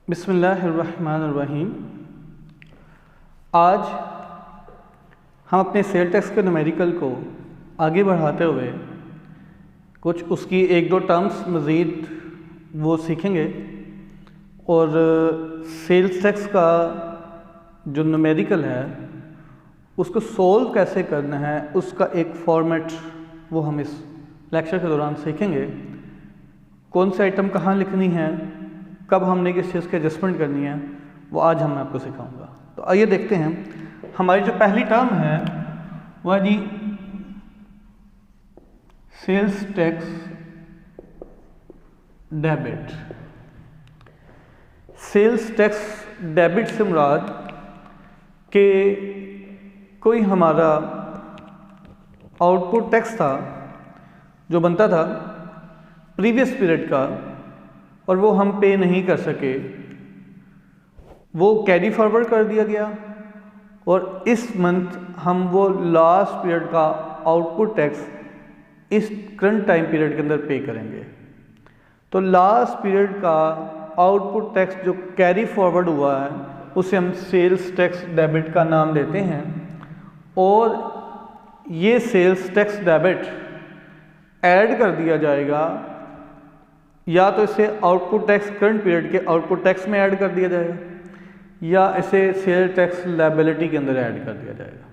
बिस्मिल्लाहिर्रहमानिर्रहीम। आज हम अपने सेल टैक्स के न्यूमेरिकल को आगे बढ़ाते हुए कुछ उसकी एक दो टर्म्स मज़ीद वो सीखेंगे और सेल्स टैक्स का जो न्यूमेरिकल है उसको सोल्व कैसे करना है उसका एक फॉर्मेट वो हम इस लेक्चर के दौरान सीखेंगे। कौन सी आइटम कहाँ लिखनी है, कब हमने किस चीज़ की एडजस्टमेंट करनी है, वो आज मैं आपको सिखाऊंगा। तो आइए देखते हैं। हमारी जो पहली टर्म है वह जी sales tax debit. Sales tax debit से मुराद कि कोई हमारा आउटपुट टैक्स था जो बनता था प्रीवियस पीरियड का और वो हम पे नहीं कर सके, वो कैरी फॉरवर्ड कर दिया गया और इस मंथ हम वो लास्ट पीरियड का आउटपुट टैक्स इस करंट टाइम पीरियड के अंदर पे करेंगे। तो लास्ट पीरियड का आउटपुट टैक्स जो कैरी फॉरवर्ड हुआ है उसे हम सेल्स टैक्स डेबिट का नाम देते हैं और ये सेल्स टैक्स डेबिट ऐड कर दिया जाएगा, या तो इसे आउटपुट टैक्स करंट पीरियड के आउटपुट टैक्स में ऐड कर दिया जाएगा या इसे सेल टैक्स लायबिलिटी के अंदर ऐड कर दिया जाएगा।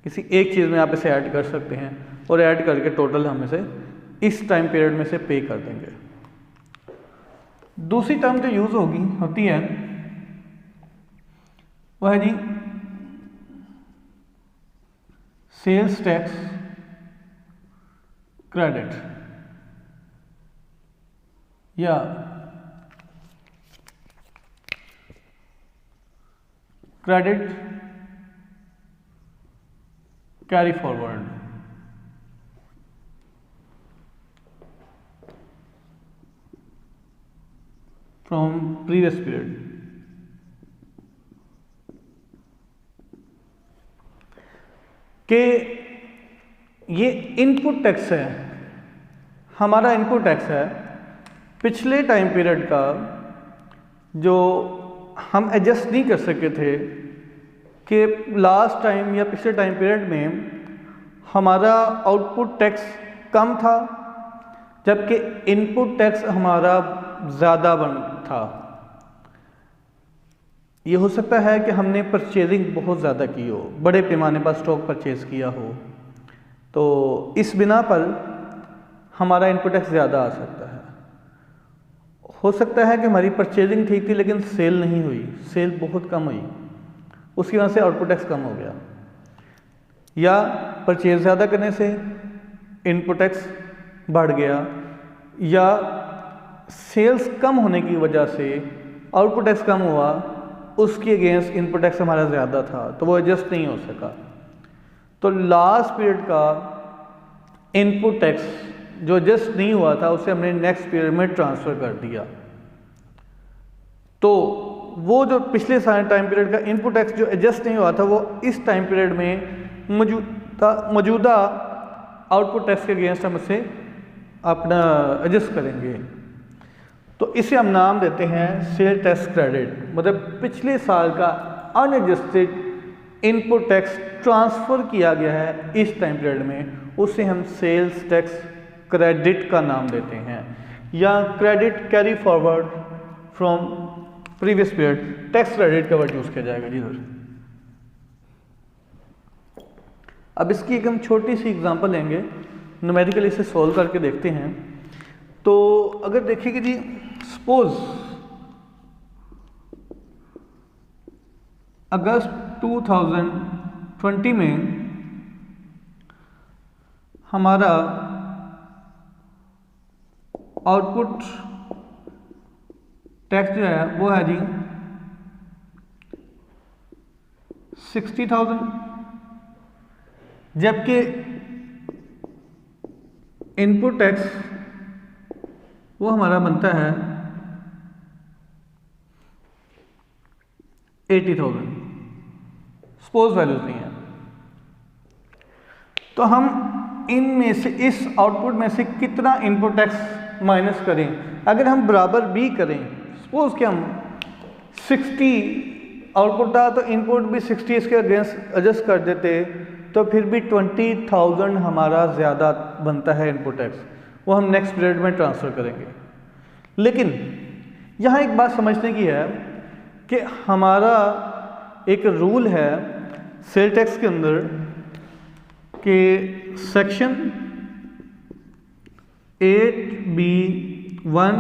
किसी एक चीज़ में आप इसे ऐड कर सकते हैं और ऐड करके टोटल हम इसे इस टाइम पीरियड में से पे कर देंगे। दूसरी टर्म जो यूज़ होती है वह है जी सेल्स टैक्स क्रेडिट या credit carry forward. From previous period. कि ये इनपुट टैक्स है, हमारा इनपुट टैक्स है पिछले टाइम पीरियड का जो हम एडजस्ट नहीं कर सके थे कि लास्ट टाइम या पिछले टाइम पीरियड में हमारा आउटपुट टैक्स कम था जबकि इनपुट टैक्स हमारा ज़्यादा बन था। ये हो सकता है कि हमने परचेजिंग बहुत ज़्यादा की हो, बड़े पैमाने पर स्टॉक परचेज किया हो, तो इस बिना पर हमारा इनपुट टैक्स ज़्यादा आ सकता है। हो सकता है कि हमारी परचेजिंग ठीक थी लेकिन सेल नहीं हुई, सेल बहुत कम हुई, उसकी वजह से आउटपुट टैक्स कम हो गया, या परचेज ज़्यादा करने से इनपुट टैक्स बढ़ गया, या सेल्स कम होने की वजह से आउटपुट टैक्स कम हुआ, उसके अगेंस्ट इनपुट टैक्स हमारा ज़्यादा था तो वो एडजस्ट नहीं हो सका। तो लास्ट पीरियड का इनपुट टैक्स जो एडजस्ट नहीं हुआ था उसे हमने नेक्स्ट पीरियड में ट्रांसफ़र कर दिया। तो वो जो पिछले सारे टाइम पीरियड का इनपुट टैक्स जो एडजस्ट नहीं हुआ था वो इस टाइम पीरियड में मौजूदा आउटपुट टैक्स के अगेंस्ट हम इसे अपना एडजस्ट करेंगे। तो इसे हम नाम देते हैं सेल टैक्स क्रेडिट। मतलब पिछले साल का अनएडजस्टेड इनपुट टैक्स ट्रांसफ़र किया गया है इस टाइम पीरियड में, उसे हम सेल्स टैक्स क्रेडिट का नाम देते हैं, या credit carry forward from previous period. Tax credit का वर्ड यूज़ किया जाएगा जी। अब इसकी एक हम छोटी सी एग्जांपल लेंगे, न्यूमेरिकली इसे सॉल्व करके देखते हैं। तो अगर देखिए जी, सपोज अगस्त 2020 में हमारा आउटपुट टैक्स जो है वो है जी 60,000, जबकि इनपुट टैक्स वो हमारा बनता है 80,000। सपोज वैल्यूज नहीं है, तो हम इनमें से इस आउटपुट में से कितना इनपुट टैक्स माइनस करें। अगर हम बराबर भी करें, सपोज कि हम 60 आउटपुट था तो इनपुट भी 60 इसके अगेंस्ट एडजस्ट कर देते तो फिर भी 20,000 हमारा ज़्यादा बनता है इनपुट टैक्स, वो हम नेक्स्ट पीरियड में ट्रांसफ़र करेंगे। लेकिन यहाँ एक बात समझने की है कि हमारा एक रूल है सेल टैक्स के अंदर कि सेक्शन 8B1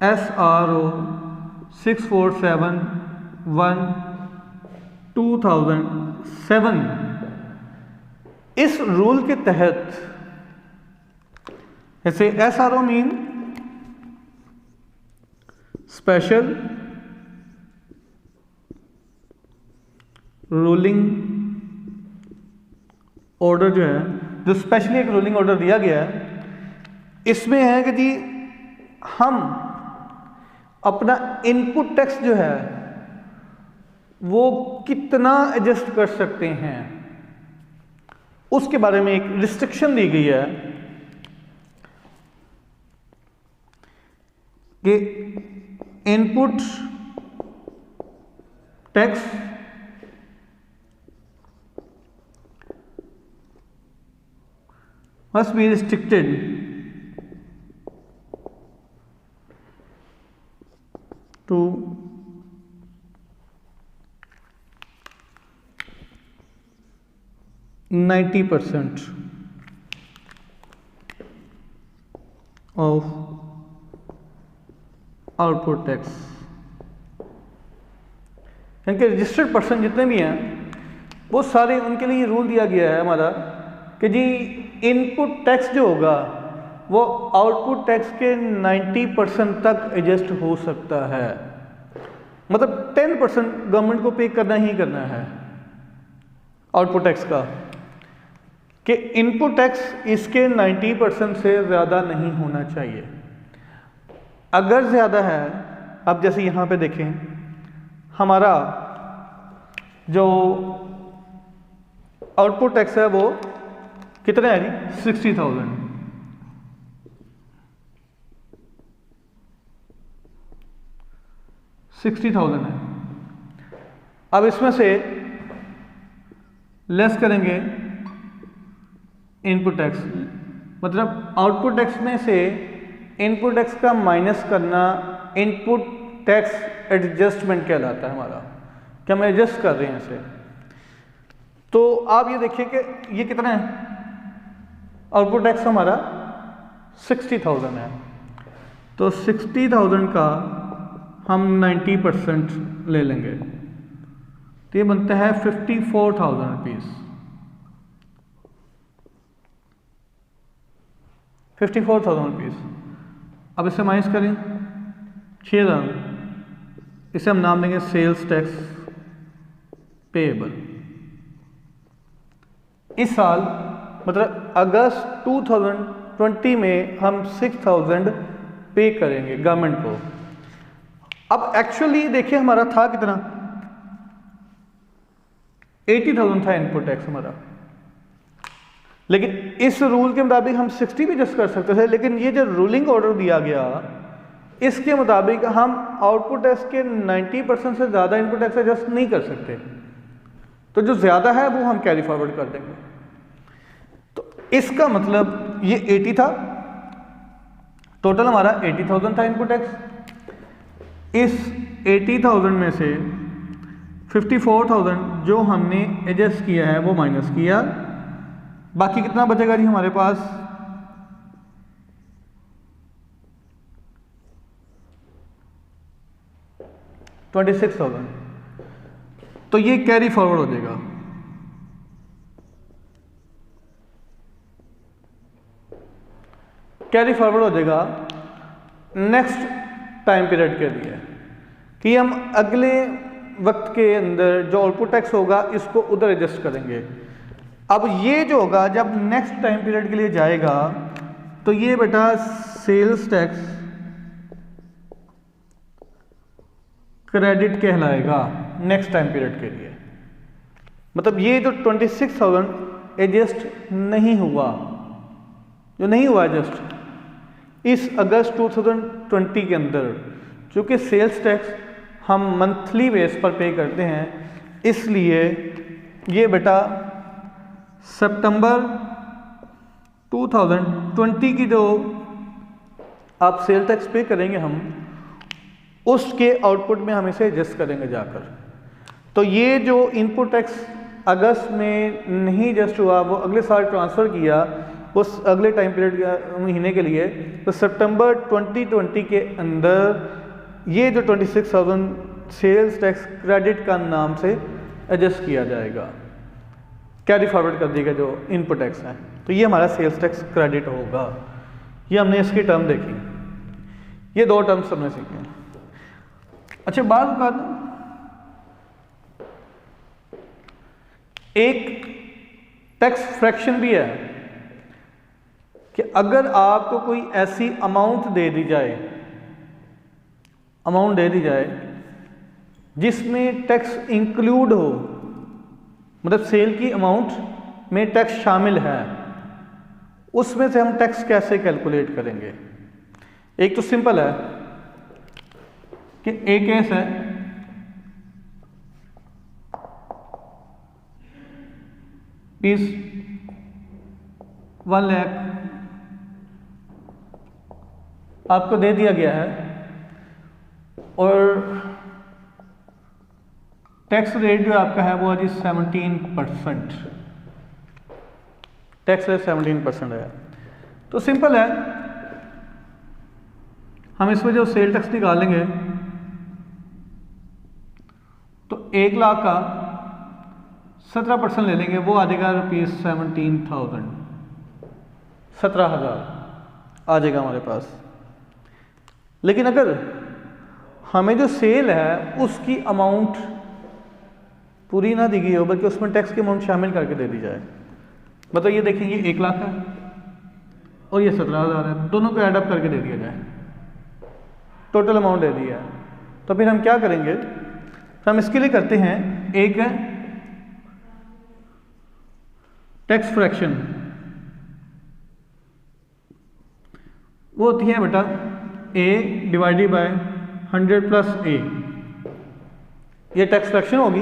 SRO 647/2007 इस रूल के तहत, ऐसे SRO mean special ruling order जो है, जो स्पेशली एक रूलिंग ऑर्डर दिया गया है, इसमें है कि जी हम अपना इनपुट टैक्स जो है वो कितना एडजस्ट कर सकते हैं, उसके बारे में एक रिस्ट्रिक्शन दी गई है कि input tax must be restricted to 90% of output tax. यानी कि रजिस्टर्ड पर्सन जितने भी हैं वो सारे, उनके लिए रूल दिया गया है हमारा कि जी इनपुट टैक्स जो होगा वो आउटपुट टैक्स के 90% तक एडजस्ट हो सकता है। मतलब 10% गवर्नमेंट को पे करना ही करना है आउटपुट टैक्स का, कि इनपुट टैक्स इसके 90% से ज़्यादा नहीं होना चाहिए। अगर ज़्यादा है, अब जैसे यहाँ पे देखें हमारा जो आउटपुट टैक्स है वो कितना है जी, 60,000। है। अब इसमें से लेस करेंगे इनपुट टैक्स, मतलब आउटपुट टैक्स में से इनपुट टैक्स का माइनस करना इनपुट टैक्स एडजस्टमेंट कहलाता है हमारा, कि हम एडजस्ट कर रहे हैं इसे। तो आप ये देखिए कि ये कितना है, आउटपुट टैक्स हमारा 60,000 है, तो 60,000 का हम 90% ले लेंगे तो ये बनता है 54,000 रुपीज़। 54,000 रुपीज़। अब इसे माइनस करें 6,000, इसे हम नाम देंगे सेल्स टैक्स पेएबल। इस साल मतलब अगस्त 2020 में हम 6,000 पे करेंगे गवर्नमेंट को। अब एक्चुअली देखिए हमारा था कितना, 80,000 था इनपुट टैक्स हमारा, लेकिन इस रूल के मुताबिक हम 60 भी एडजस्ट कर सकते थे, लेकिन ये जो रूलिंग ऑर्डर दिया गया इसके मुताबिक हम आउटपुट टैक्स के 90% से ज़्यादा इनपुट टैक्स एडजस्ट नहीं कर सकते, तो जो ज़्यादा है वो हम कैरी फॉरवर्ड कर देंगे। तो इसका मतलब ये 80 था, टोटल हमारा 80,000 था इनपुट टैक्स। इस 80,000 में से 54,000 जो हमने एडजस्ट किया है वो माइनस किया, बाकी कितना बचेगा जी हमारे पास, $26,000। तो ये कैरी फॉरवर्ड हो जाएगा। कैरी फॉरवर्ड हो जाएगा नेक्स्ट टाइम पीरियड के लिए, कि हम अगले वक्त के अंदर जो आउटपुट टैक्स होगा इसको उधर एडजस्ट करेंगे। अब ये जो होगा जब नेक्स्ट टाइम पीरियड के लिए जाएगा तो ये बेटा सेल्स टैक्स क्रेडिट कहलाएगा नेक्स्ट टाइम पीरियड के लिए। मतलब ये जो 26,000 एडजस्ट नहीं हुआ, जो नहीं हुआ एडजस्ट इस अगस्त 2020 के अंदर, चूँकि सेल्स टैक्स हम मंथली बेस पर पे करते हैं, इसलिए ये बेटा सितंबर 2020 की जो आप सेल टैक्स पे करेंगे हम, उसके आउटपुट में हम इसे एडजस्ट करेंगे जाकर। तो ये जो इनपुट टैक्स अगस्त में नहीं एडजस्ट हुआ, वो अगले साल ट्रांसफ़र किया उस अगले टाइम पीरियड महीने के लिए, तो सितंबर 2020 के अंदर ये जो 26,000 सेल्स टैक्स क्रेडिट का नाम से एडजस्ट किया जाएगा, कैरी फॉरवर्ड कर देगा जो इनपुट टैक्स है। तो ये हमारा सेल्स टैक्स क्रेडिट होगा। ये हमने इसकी टर्म देखी, ये दो टर्म्स हमने सीखे। अच्छा, बात एक टैक्स फ्रैक्शन भी है कि अगर आपको कोई ऐसी अमाउंट दे दी जाए जिसमें टैक्स इंक्लूड हो, मतलब सेल की अमाउंट में टैक्स शामिल है, उसमें से हम टैक्स कैसे कैलकुलेट करेंगे। एक तो सिंपल है कि एक केस है पीस 1 लाख आपको दे दिया गया है और टैक्स रेट जो आपका है वो है 17%, टैक्स रेट 17% है। तो सिंपल है, हम इसमें जो सेल टैक्स निकालेंगे तो 1 लाख का 17% ले लेंगे, वो आ जाएगा ₹17,000, 17,000 आ जाएगा हमारे पास। लेकिन अगर हमें जो सेल है उसकी अमाउंट पूरी ना दी गई हो, बल्कि उसमें टैक्स की अमाउंट शामिल करके दे दी जाए, मतलब ये देखेंगे 1 लाख है और ये 17,000 है, दोनों को एडअप करके दे दिया जाए, टोटल अमाउंट दे दिया है, तो फिर हम क्या करेंगे, तो हम इसके लिए करते हैं एक टैक्स फ्रैक्शन, वो होती है बेटा A divided by 100 plus A, ये टैक्स फ्रैक्शन होगी।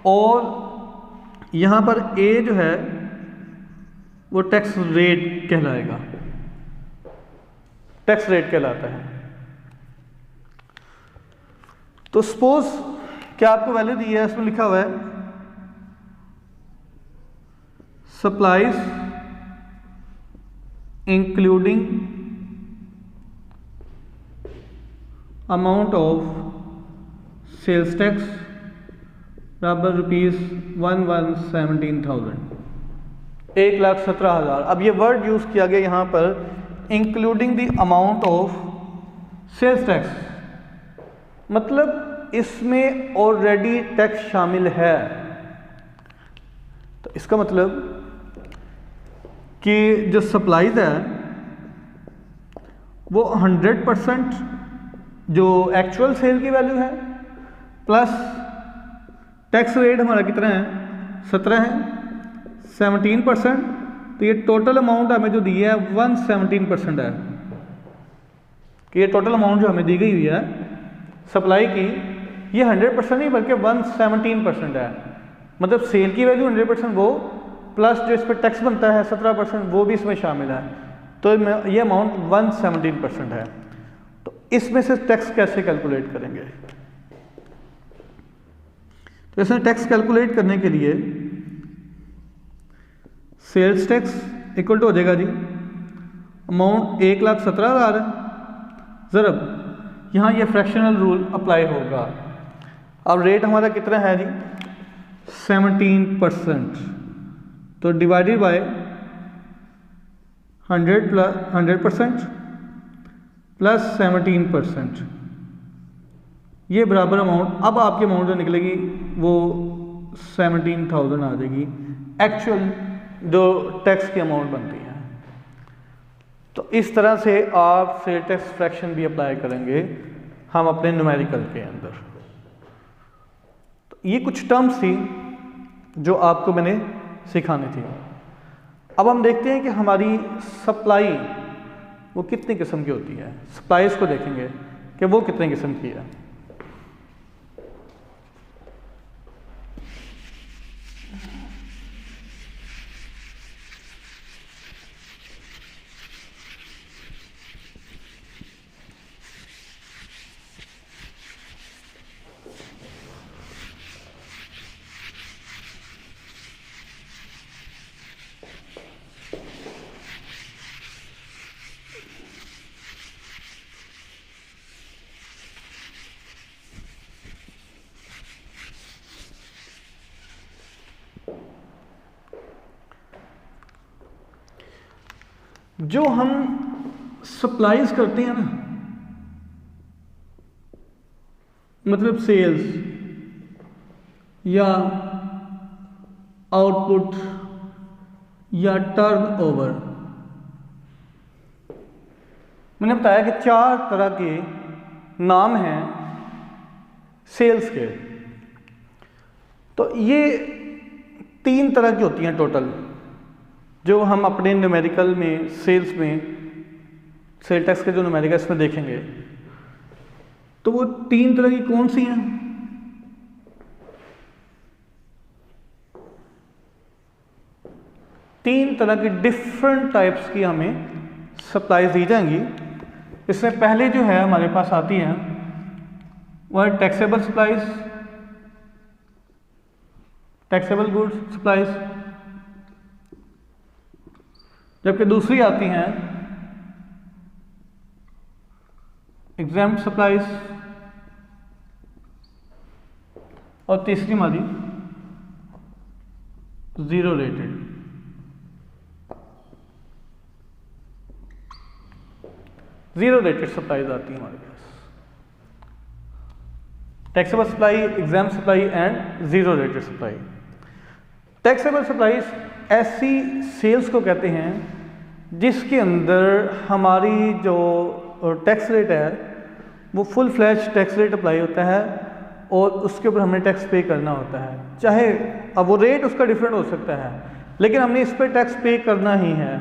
और यहाँ पर A जो है वो टैक्स रेट कहलाएगा, टैक्स रेट कहलाता है। तो सपोज क्या आपको वैल्यू दी है, इसमें लिखा हुआ है supplies including amount of sales tax बराबर ₹1,17,000, 1,17,000। अब ये वर्ड यूज किया गया यहाँ पर including the amount of sales tax, मतलब इसमें ऑलरेडी टैक्स शामिल है। तो इसका मतलब कि जो सप्लाईज है वो 100% जो एक्चुअल सेल की वैल्यू है प्लस टैक्स रेट हमारा कितना है 17 है, 17%, तो ये टोटल अमाउंट हमें जो दी है 117% है, कि ये टोटल अमाउंट जो हमें दी गई हुई है सप्लाई की, ये 100% नहीं बल्कि 117% है। मतलब सेल की वैल्यू 100% वो प्लस जो इस पर टैक्स बनता है 17% वो भी इसमें शामिल है, तो ये अमाउंट 117% है। तो इसमें से टैक्स कैसे कैलकुलेट करेंगे, तो इसमें टैक्स कैलकुलेट करने के लिए सेल्स टैक्स इक्वल टू हो जाएगा जी अमाउंट 1,17,000 है, ज़रब यहाँ ये फ्रैक्शनल रूल अप्लाई होगा। अब रेट हमारा कितना है जी 17%, तो डिवाइडेड बाय 100% प्लस 17%, ये बराबर अमाउंट, अब आपकी अमाउंट जो निकलेगी वो 17,000 आ जाएगी, एक्चुअल जो टैक्स की अमाउंट बनती है। तो इस तरह से आप सेल टैक्स फ्रैक्शन भी अप्लाई करेंगे हम अपने न्यूमेरिकल के अंदर। तो ये कुछ टर्म्स थी जो आपको मैंने सिखानी थी। अब हम देखते हैं कि हमारी सप्लाई वो कितनी किस्म की होती है। सप्लाईज को देखेंगे कि वो कितने किस्म की है। जो हम सप्लाईज करते हैं ना, मतलब सेल्स या आउटपुट या टर्नओवर, मैंने बताया कि 4 तरह के नाम हैं सेल्स के। तो ये 3 तरह की होती हैं टोटल, जो हम अपने न्यूमेरिकल में सेल्स में सेल टैक्स के जो न्यूमेरिकल्स में देखेंगे। तो वो 3 तरह की कौन सी हैं? तीन तरह की डिफरेंट टाइप्स की हमें सप्लाईज दी जाएंगी। इसमें पहले जो है हमारे पास आती हैं वो है taxable supplies, taxable goods supplies, जबकि दूसरी आती हैं एग्जैम्प्ट सप्लाईज, और तीसरी हमारी zero rated. Zero rated supplies आती है हमारे पास, taxable supply, exam supply and zero rated supply. Taxable supplies ऐसी सेल्स को कहते हैं जिसके अंदर हमारी जो टैक्स रेट है वो full flash tax rate apply होता है और उसके ऊपर हमने टैक्स पे करना होता है। चाहे अब वो रेट उसका डिफरेंट हो सकता है, लेकिन हमने इस पर टैक्स पे करना ही है।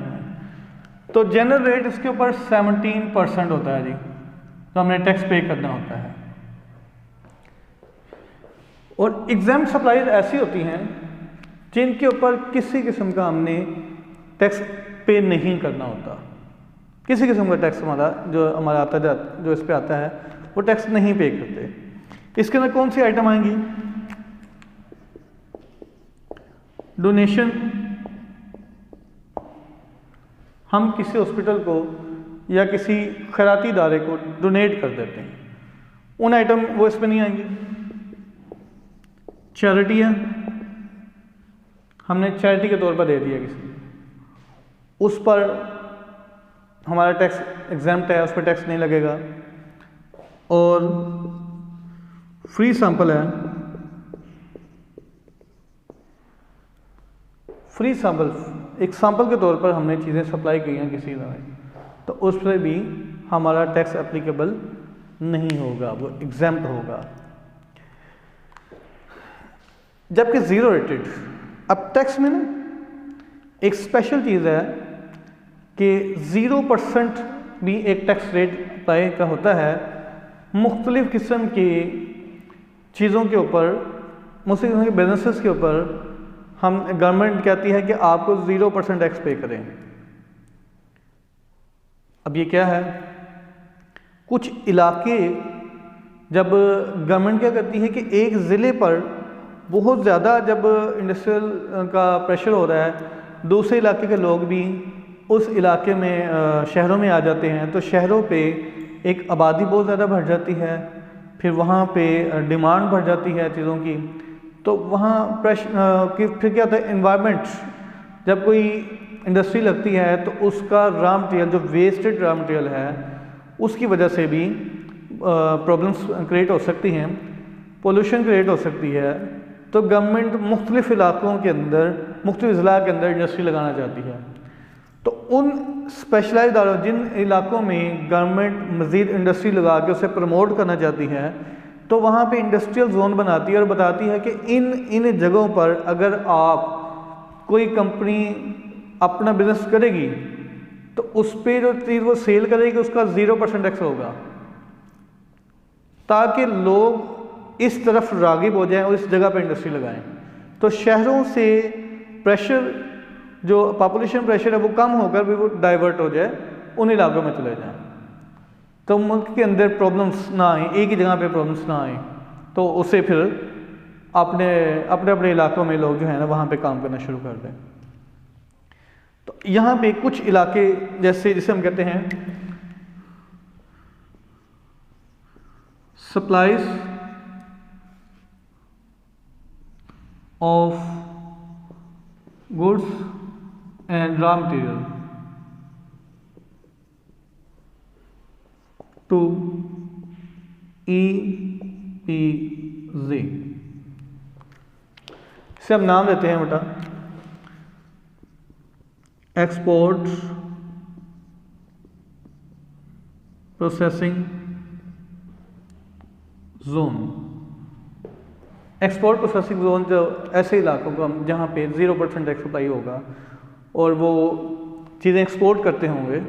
तो जनरल रेट इसके ऊपर 17% होता है जी, तो हमने टैक्स पे करना होता है। और एग्जाम्प्ट सप्लाईज ऐसी होती हैं जिनके ऊपर किसी किस्म का हमने टैक्स पे नहीं करना होता, किसी किस्म का टैक्स हमारा जो आता है, जो इस पे आता है वो टैक्स नहीं पे करते। इसके अंदर कौन सी आइटम आएंगी? डोनेशन, हम किसी हॉस्पिटल को या किसी खैराती इदारे को डोनेट कर देते हैं, उन आइटम वो इसमें नहीं आएंगी। चैरिटी है, हमने चैरिटी के तौर पर दे दिया किसी, उस पर हमारा टैक्स एग्जैम्प्ट है, उस पर टैक्स नहीं लगेगा। और फ्री सैंपल है, फ्री सैंपल एक सैंपल के तौर पर हमने चीज़ें सप्लाई की हैं किसी में, तो उस पर भी हमारा टैक्स एप्लीकेबल नहीं होगा, वो एग्जैम्प्ट होगा। जबकि ज़ीरो रेटेड, अब टैक्स में ना एक स्पेशल चीज़ है कि 0% भी एक टैक्स रेट अप्लाई का होता है मुख्तलिफ़ किस्म की चीज़ों के ऊपर, मुख्तलिफ़ किस्म के बिजनेसेस के ऊपर। हम गवर्नमेंट कहती है कि आपको 0% टैक्स पे करें। अब ये क्या है, कुछ इलाके जब गवर्नमेंट क्या करती है कि एक ज़िले पर बहुत ज़्यादा जब इंडस्ट्रियल का प्रेशर हो रहा है, दूसरे इलाके के लोग भी उस इलाके में शहरों में आ जाते हैं, तो शहरों पे एक आबादी बहुत ज़्यादा बढ़ जाती है, फिर वहाँ पे डिमांड बढ़ जाती है चीज़ों की, तो वहाँ फिर क्या होता है, एनवायरनमेंट, जब कोई इंडस्ट्री लगती है तो उसका रॉ मटेरियल, जो वेस्टेड रॉ मटेरियल है, उसकी वजह से भी प्रॉब्लम्स क्रिएट हो सकती हैं, पोल्यूशन क्रिएट हो सकती है। तो गवर्नमेंट मुख्तलिफ़ इलाकों के अंदर, मुख्तलिफ़ ज़िला के अंदर इंडस्ट्री लगाना चाहती है। तो उन स्पेशलाइज्ड इदारों, जिन इलाकों में गवर्नमेंट मज़ीद इंडस्ट्री लगा के उसे प्रमोट करना चाहती है, तो वहाँ पे इंडस्ट्रियल जोन बनाती है और बताती है कि इन जगहों पर अगर आप कोई कंपनी अपना बिजनेस करेगी तो उस पर जो चीज़ वो सेल करेगी उसका 0% टैक्स होगा। ताकि लोग इस तरफ राग़िब हो जाएं और इस जगह पर इंडस्ट्री लगाएं। तो शहरों से प्रेशर, जो पॉपुलेशन प्रेशर है वो कम होकर भी वो डाइवर्ट हो जाए, उन इलाकों में चले जाएं, तो मुल्क के अंदर प्रॉब्लम्स ना आए, एक ही जगह पे प्रॉब्लम्स ना आए, तो उससे फिर अपने अपने इलाकों में लोग जो है ना वहाँ पे काम करना शुरू कर दें। तो यहाँ पे कुछ इलाके जिसे हम कहते हैं supplies of goods and raw material to EPZ, इसे हम नाम देते हैं बेटा export processing zone. Export processing zone जो ऐसे इलाकों को हम जहाँ पे 0% टैक्स सप्लाई होगा और वो चीज़ें एक्सपोर्ट करते होंगे,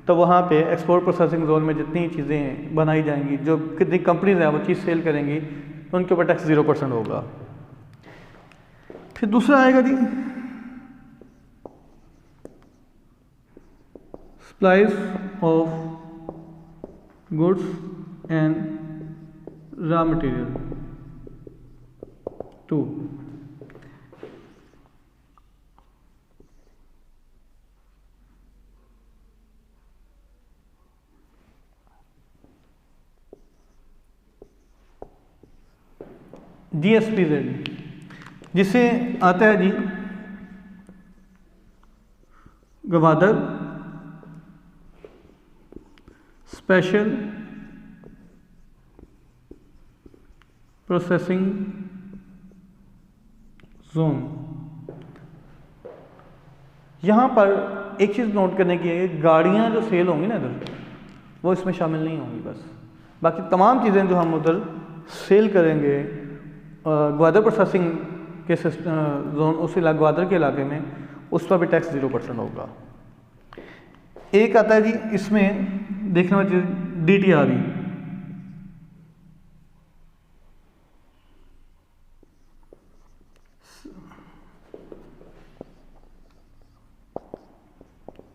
तो वहाँ पे एक्सपोर्ट प्रोसेसिंग जोन में जितनी चीज़ें बनाई जाएंगी, जो कितनी कंपनीज हैं वो चीज़ सेल करेंगी, तो उनके ऊपर टैक्स 0% होगा। फिर दूसरा आएगा जी supplies of goods and raw material to GSPZ, जिसे आता है जी गवादर स्पेशल प्रोसेसिंग जोन। यहाँ पर एक चीज़ नोट करने की है, गाड़ियाँ जो सेल होंगी ना इधर वो इसमें शामिल नहीं होंगी, बस बाकी तमाम चीज़ें जो हम उधर सेल करेंगे ग्वादर प्रोसेसिंग के जोन, उस ग्वादर के इलाके में, उस पर भी टैक्स 0% होगा। एक आता है जी इसमें देखने वाली चीज़ DTRE,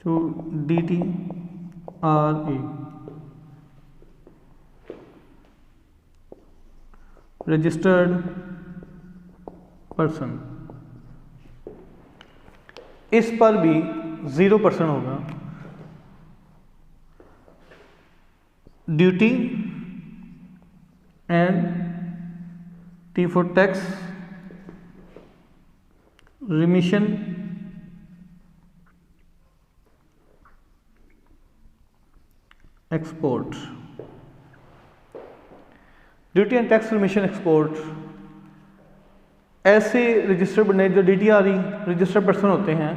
जो DTRE रजिस्टर्ड पर्सन, इस पर भी 0% होगा। Duty and T for tax remission export. Duty and tax remission export, ऐसे रजिस्टर्ड बंदे जो DTRE रजिस्टर्ड पर्सन होते हैं,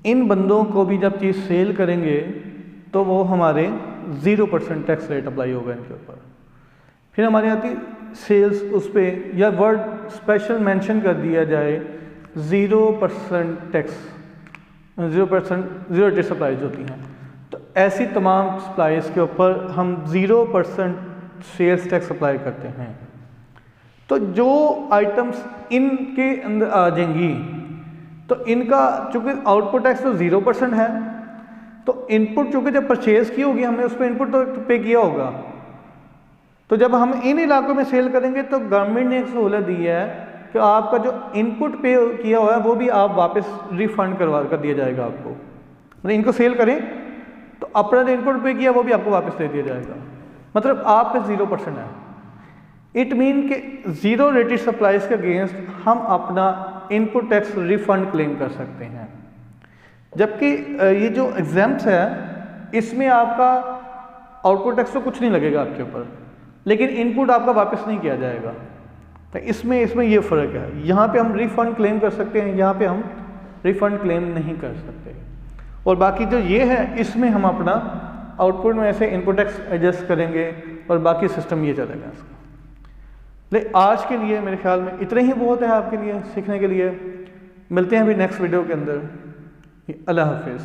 इन बंदों को भी जब चीज़ सेल करेंगे तो वो हमारे 0% टैक्स रेट अप्लाई होगा इनके ऊपर। फिर हमारे आती सेल्स, उस पर या वर्ड स्पेशल मेंशन कर दिया जाए 0% टैक्स, 0% सप्लाईज होती हैं, तो ऐसी तमाम सप्लाईज के ऊपर हम 0% सेल्स टैक्स अप्लाई करते हैं। तो जो आइटम्स इनके अंदर आ जाएंगी, तो इनका चूंकि आउटपुट टैक्स तो 0% है, तो इनपुट चूंकि जब परचेज की होगी हमने उस पर इनपुट तो पे किया होगा, तो जब हम इन इलाकों में सेल करेंगे तो गवर्नमेंट ने एक सहूलत दी है कि आपका जो इनपुट पे किया हुआ है वो भी आप वापस रिफंड कर दिया जाएगा आपको। मतलब इनको सेल करें तो अपना जो इनपुट पे किया वो भी आपको वापस दे दिया जाएगा, मतलब आप पे 0% है। इट मीन के 0 रेटेड सप्लाईज के अगेंस्ट हम अपना इनपुट टैक्स रिफंड क्लेम कर सकते हैं। जबकि ये जो एग्जाम्स है इसमें आपका आउटपुट टैक्स तो कुछ नहीं लगेगा आपके ऊपर, लेकिन इनपुट आपका वापस नहीं किया जाएगा। तो इसमें ये फ़र्क है, यहाँ पे हम रिफ़ंड क्लेम कर सकते हैं, यहाँ पे हम रिफ़ंड क्लेम नहीं कर सकते। और बाकी जो ये है इसमें हम अपना आउटपुट में ऐसे इनपुट टैक्स एडजस्ट करेंगे और बाकी सिस्टम ये चलेगा इसका। लेकिन आज के लिए मेरे ख्याल में इतना ही बहुत है आपके लिए सीखने के लिए। मिलते हैं अभी नेक्स्ट वीडियो के अंदर। अल्लाह हाफिज़।